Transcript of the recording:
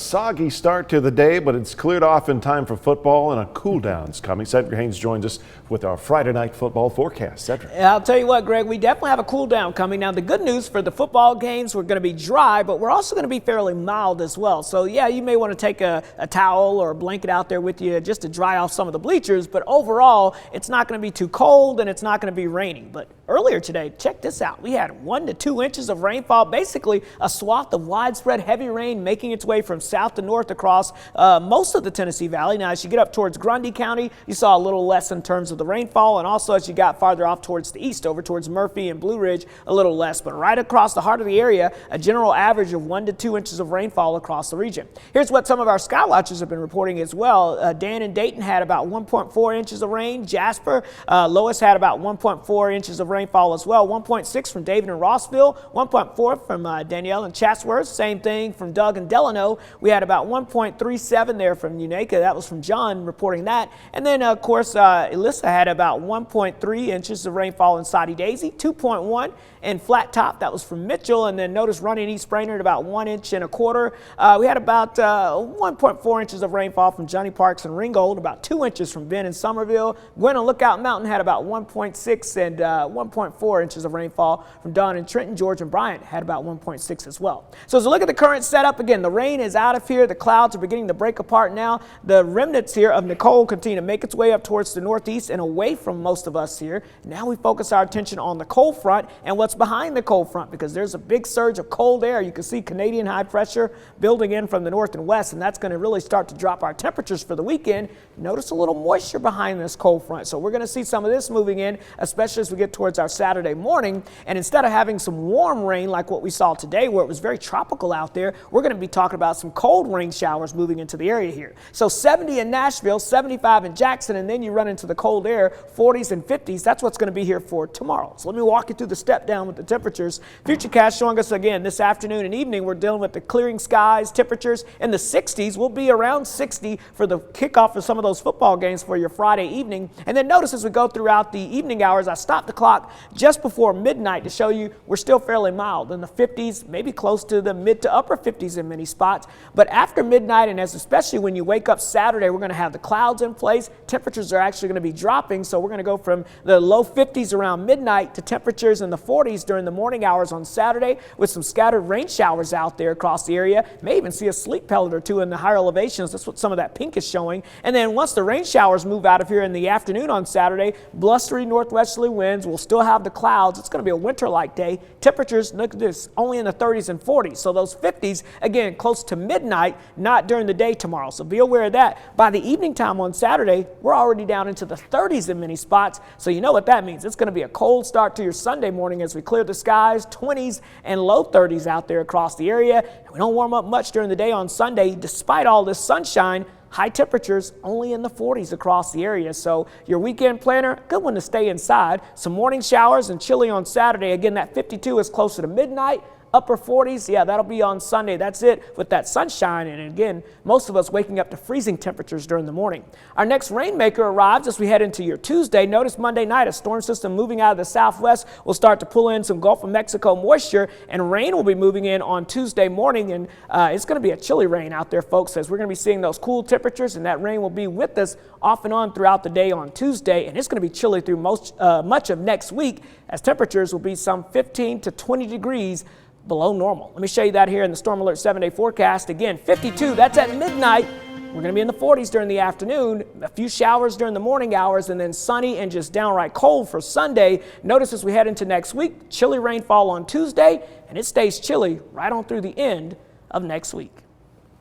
soggy start to the day, but it's cleared off in time for football and a cool down's coming. Cedric Haynes joins us with our Friday night football forecast. Cedric. I'll tell you what, Greg, we definitely have a cool down coming. Now, the good news for the football games, we're going to be dry, but we're also going to be fairly mild as well. So, yeah, you may want to take a towel or a blanket out there with you just to dry off some of the bleachers, but overall, it's not going to be too cold and it's not going to be raining. But earlier today, check this out. We had 1 to 2 inches of rainfall, basically a swath of widespread heavy rain making its way from south to north across most of the Tennessee Valley. Now, as you get up towards Grundy County, you saw a little less in terms of the rainfall, and also as you got farther off towards the east, over towards Murphy and Blue Ridge, a little less. But right across the heart of the area, a general average of 1 to 2 inches of rainfall across the region. Here's what some of our sky watchers have been reporting as well. Dan and Dayton had about 1.4 inches of rain. Jasper, Lois had about 1.4 inches of rainfall as well. 1.6 from David and Rossville, 1.4 from Danielle and Chatsworth. Same thing from Doug and Delano. We had about 1.37 there from Unaka. That was from John reporting that. And then, of course, Alyssa had about 1.3 inches of rainfall in Soddy Daisy, 2.1 in Flat Top. That was from Mitchell. And then notice running East Brainerd about 1 inch and a quarter. We had about 1.4 inches of rainfall from Johnny Parks and Ringgold, about 2 inches from Ben and Somerville. Gwen and Lookout Mountain had about 1.6 and 1.4 inches of rainfall from Don and Trenton. George and Bryant had about 1.6 as well. So as we look at the current setup, again, the rain is out of here. The clouds are beginning to break apart now. The remnants here of Nicole continue to make its way up towards the northeast and away from most of us here. Now we focus our attention on the cold front and what's behind the cold front, because there's a big surge of cold air. You can see Canadian high pressure building in from the north and west, and that's going to really start to drop our temperatures for the weekend. Notice a little moisture behind this cold front. So we're going to see some of this moving in, especially as we get towards our Saturday morning. And instead of having some warm rain like what we saw today, where it was very tropical out there, we're going to be talking about some cold rain showers moving into the area here. So 70 in Nashville, 75 in Jackson, and then you run into the cold air, 40s and 50s. That's what's going to be here for tomorrow. So let me walk you through the step down with the temperatures. Futurecast showing us again this afternoon and evening, we're dealing with the clearing skies, temperatures in the 60s. We'll be around 60 for the kickoff of some of those football games for your Friday evening. And then notice as we go throughout the evening hours, I stopped the clock just before midnight to show you we're still fairly mild in the 50s, maybe close to the mid to upper 50s in many spots. But after midnight, and especially when you wake up Saturday, we're going to have the clouds in place. Temperatures are actually going to be dropping. So we're going to go from the low 50s around midnight to temperatures in the 40s during the morning hours on Saturday, with some scattered rain showers out there across the area. May even see a sleet pellet or two in the higher elevations. That's what some of that pink is showing. And then once the rain showers move out of here in the afternoon on Saturday, blustery northwesterly winds. We'll still have the clouds. It's going to be a winter-like day. Temperatures, look at this, only in the 30s and 40s. So those 50s, again, close to midnight, not during the day tomorrow. So be aware of that. By the evening time on Saturday, we're already down into the 30s in many spots. So you know what that means. It's going to be a cold start to your Sunday morning as we clear the skies, 20s and low 30s out there across the area. And we don't warm up much during the day on Sunday, despite all this sunshine. High temperatures only in the 40s across the area. So your weekend planner, good one to stay inside. Some morning showers and chilly on Saturday. Again, that 52 is closer to midnight. Upper 40s, yeah, that'll be on Sunday. That's it with that sunshine. And again, most of us waking up to freezing temperatures during the morning. Our next rainmaker arrives as we head into your Tuesday. Notice Monday night, a storm system moving out of the southwest will start to pull in some Gulf of Mexico moisture, and rain will be moving in on Tuesday morning. And it's going to be a chilly rain out there, folks, as we're going to be seeing those cool temperatures, and that rain will be with us off and on throughout the day on Tuesday. And it's going to be chilly through much of next week, as temperatures will be some 15 to 20 degrees below normal. Let me show you that here in the Storm Alert 7-day forecast. Again, 52, that's at midnight. We're going to be in the 40s during the afternoon, a few showers during the morning hours, and then sunny and just downright cold for Sunday. Notice as we head into next week, chilly rainfall on Tuesday, and it stays chilly right on through the end of next week.